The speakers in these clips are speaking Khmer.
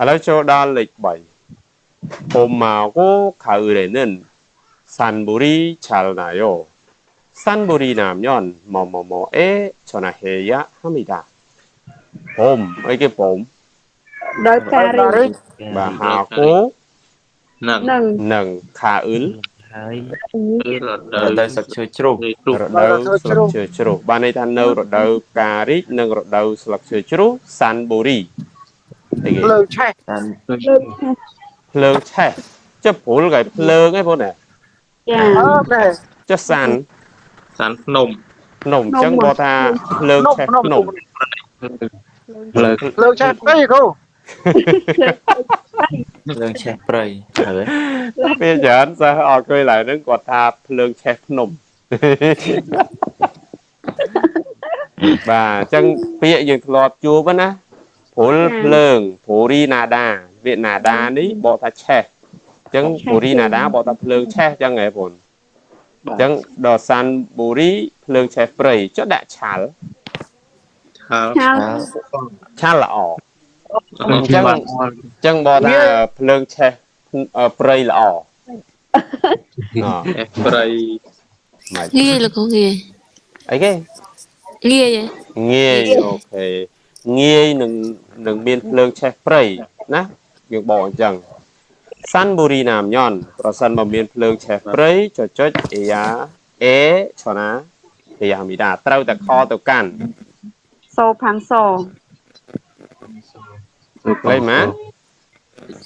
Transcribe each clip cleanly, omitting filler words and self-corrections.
ឥឡូវចូលដល់លេខ3 Omago 가을에는 산불이 잘 나요. 산불이 나면 뭐뭐뭐에 전화해야 합니다. 봄, 이게 봄. ដោយការរីក và 하고 នឹង នឹង 가을 ហើយ គឺរ រ ដូវ ដូវសឹកឈើជ្រុះ រដូវស្លឹកឈើជ្រុះបានន័យថានៅរដូវការីកនិងរដូវស្លឹកឈើជ្រុះសាន់បូរីអីគេ លើឆេះ តាម លើកឆា ភ្លើងឆេះចុះព្រុលគេភ្លើងឯងបងណា ចា អើដែរ ចុះសាន់ សានភ្នំ ភ្នំអញ្ចឹងបងថាភ្លើងឆេះភ្នំ លើឆេះអីគ្រូ រឿងឆេះព្រៃហើយ ពេលច្រើនសិស្សអត់ឃើញឡើយហ្នឹងគាត់ថាភ្លើងឆេះភ្នំ បាទអញ្ចឹងពាក្យយើងធ្លាប់ជួបណាព្រុលភ្លើងព្រូរីណាដាវាណាដានេះបកថាឆេះអញ្ចឹងព្រូរីណាដាបកថាភ្លើងឆេះអញ្ចឹងហ៎បងអញ្ចឹងដល់សាន់បូរីភ្លើងឆេះព្រៃចុះដាក់ឆាល់ ឆាល ឆាល ឆាល់ល្អអញ្ចឹងបកថាភ្លើងឆេះព្រៃល្អ ព្រៃ ងាយលោកគ្រូងាយ អីគេ ងាយ ងាយអូខេងាយនឹងមានភ្លើងឆេះព្រៃណាយើងបកអញ្ចឹងសាន់បូរីណាមញ៉នប្រសិនបើមានភ្លើងឆេះព្រៃចុចអេយ៉ាអេឆណាអេយ៉ាមីដាត្រូវតែខទៅកាន់ សូផាំងសូ លេខម៉ាន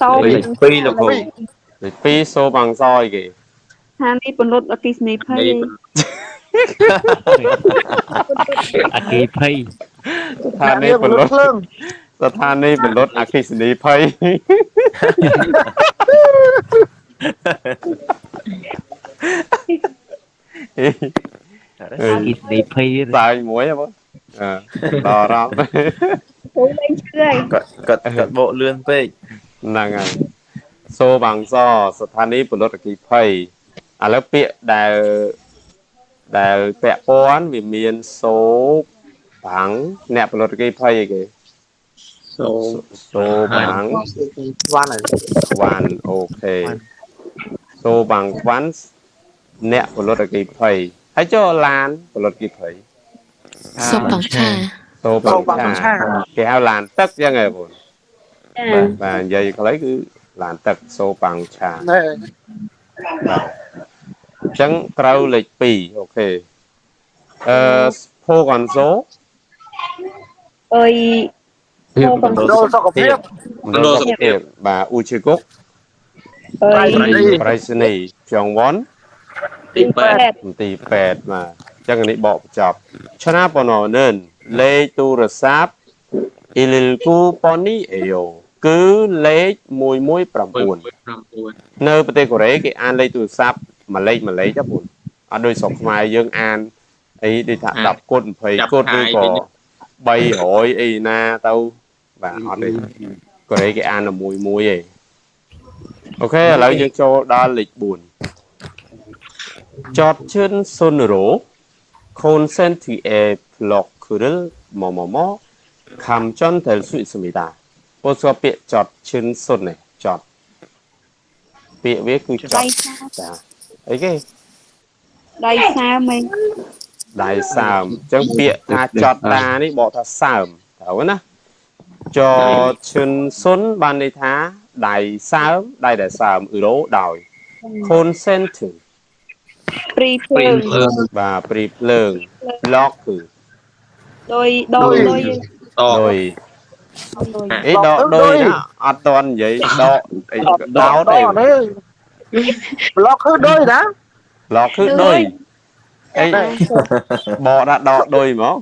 សូ លេខ2លោកគ្រូ លេខ2សូបាំងសអីគេ ថានេះពលរដ្ឋអគិសនីភ័យ អគិភ័យ ស្ថានីយ៍ពលរដ្ឋ ភ្លើង ស្ថានីយ៍ពលរដ្ឋអគ្គិសនីភ័យ អគិសនីភ័យ សាយមួយហ៎បងដល់រ៉ប់ គូលេងឈឺហើយ គាត់បកលឿនពេក ហ្នឹងហើយសូបាំងសស្ថានីយ៍ពលរដ្ឋអគ្គិភ័យឥឡូវពាក្យដែលពាក់ព័ន្ធវាមានសូបាំងអ្នកពលរដ្ឋអគ្គិភ័យអីគេ សូ សូបាំង វ៉ាន់ហើយ វ៉ាន់អូខេសូបាំងវ៉ាន់អ្នកពលរដ្ឋអគ្គិភ័យហើយចុះឡានពលរដ្ឋអគ្គិភ័យ សុំបងឆា សូបាំងឆាគេហៅឡានទឹកអញ្ចឹងហ៎បង ចា បាទនិយាយខ្លីគឺឡានទឹកសូបាំងឆា ណែ បាទអញ្ចឹងត្រូវលេខ2អូខេភូកនសូ អើយសូផាំង ដូរសុខភាព មណ្ឌលសុខភាពបាទអ៊ូឈីគុក អើយ ប្រៃសណីចងវ៉ាន់ ទី ពេទ្យ មន្ទីរពេទ្យបាទអញ្ចឹងនេះបកបញ្ចប់ឆ្នាបណនិនលេខទូរស័ព្ទអ៊ីលលគូប៉នីអេយ៉ូគឺលេខ119នៅប្រទេសកូរ៉េគេអានលេខទូរស័ព្ទមួយលេខចាបងអត់ដូចស្រុកខ្មែរយើងអានអីដូចថា10គុណ20គុណឬក៏300អីណាទៅបាទអត់ទេកូរ៉េគេអានតែមួយឯងអូខេឥឡូវយើងចូលដល់លេខ4Chót chân son rổ 콘센트에 블록을 뭐뭐뭐 감전 될 수 있습니다. 보수가 삐 chót chân son này chót 삐 왜 그 chót 자 이게 ដៃសាមិញ đại sàm chẳng 삐 tha chót ta ní bỏ tha sàm hiểu nè cho chân son ban đi tha đại sàm ở đó đòi 콘센트 ព្រីភ្លើង បាទព្រីភ្លើង block គឺ ដោយដោយ ត ដោយអីដកដោយណាអត់តន់និយាយដកអីដោតទេ ប្លុកគឺដូចណា block គឺដោយអីបកដាក់ដកដោយហ្មង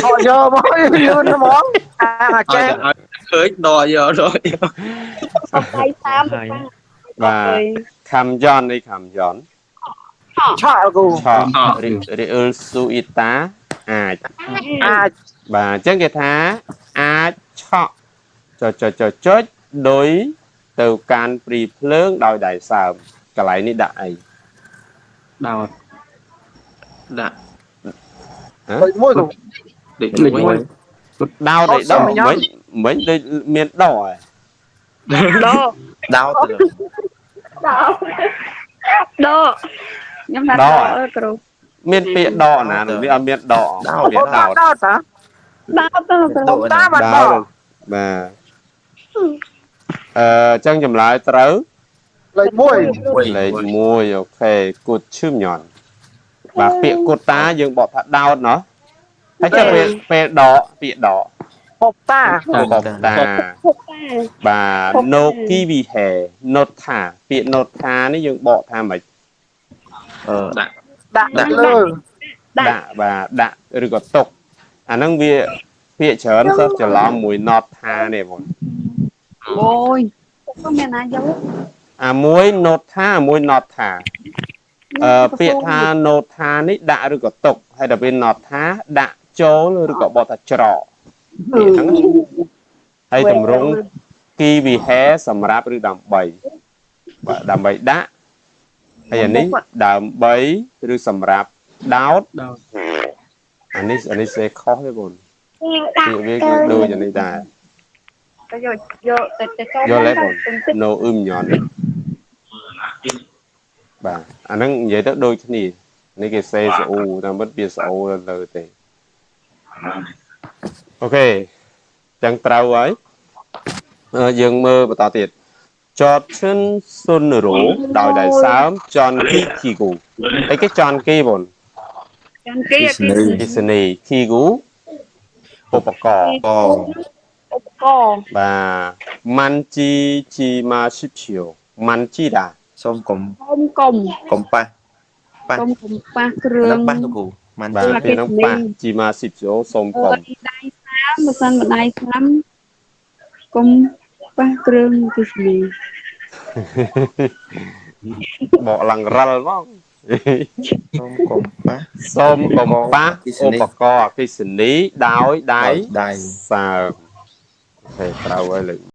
អត់យកមកយឺនហ្មងអាចេះ ឃើញដកយកដល់ សំដៃសាម បាទខំយ៉ននេះខំយ៉ន ឆក់គូ ឆក់រីអ៊ុលស៊ូអ៊ីតាអាច អាច បាទអញ្ចឹងគេថាអាចឆក់ចុចដោយទៅកាន់ព្រីភ្លើងដោយដៃសើមកន្លែងនេះដាក់អី ដោតដាក់ ដូចមួយគូ ដូចមួយ ដោតអីដកមិញដូចមានដក Đo. Đau từ lực. Đo. Đo. Nhưng mà Đo đo à? ơi cậu. មានពាក្យដកណានោះវាអត់មានដក ដក ពាក្យ Đo ដោត đo hả? Đo tao cậu. Đo Ta mà ដោត đo. បាទចឹងចម្លើយត្រូវ Lấy mùi. លេខ1អូខេគូតឈឹមញ៉ាន់បាទពាក្យគូតតាយើងបកថាដោតណោះហើយចុះពេលដកពាក្យដក Hộp ta. បកតា Hộp ta. បាទ no kiwi hair not ថាពាក្យ not ថានេះយើងបកថាម៉េច ដាក់ Đặt Đặt. lơ. ដាក់បាទដាក់ឬក៏ຕົកអាហ្នឹងវាពាក្យច្រើនសិស្សច្រឡំមួយ not ថានេះបង Ôi. Không biết ai dấu. អាមួយ not ថាមួយ not ថាពាក្យថា not ថានេះដាក់ឬក៏ຕົកហើយដល់ពេល not ថាដាក់ចូលឬក៏បកថាច្រកពាក្យហ្នឹងហើយតម្រង់ kiwi hair សម្រាប់ឬដើម្បីបាទដើម្បីដាក់ហើយអានេះដើម្បីឬសម្រាប់ដោត ដោត អានេះសេខុសទេបង Đặt. ពាក្យវាគឺដូចអានេះដែរ Rồi vô cho យល់ទេបង no អ៊ឹមញ៉ាន់បាទអាហ្នឹងនិយាយទៅដូចគ្នានេះគេសេស្អ៊ូតែមិនវាស្អ៊ូទៅទេអូខេចឹងត្រូវហើយយើងមើលបន្តទៀតចតឈិនសុនរោដោយដែលសើមចនគីគីគូអីគេចនគីបង Trên kia Kiss kia. me. គិសនីគីគូឧបករណ៍ Bò. Cô. បាទម៉ាន់ជីម៉ាស៊ីភីអូម៉ាន់ជីដា Xong cùng Không cùng. cùng pa. Pa. Không cùng ba Nó trường. pa nó cụ. Man បាទ chi. គេនឹងប៉ះជីម៉ាស៊ីភីអូសូមកុំ Đi đây xám. Mà sân mà đây xám. Cùng ba trường cái gì. បកឡើងរិលមក Xong cùng pa. សូមកុំប៉ះឧបករណ៍អគ្គិសនីដោយដៃ Đài. សើមអូខេត្រូវហើយលើ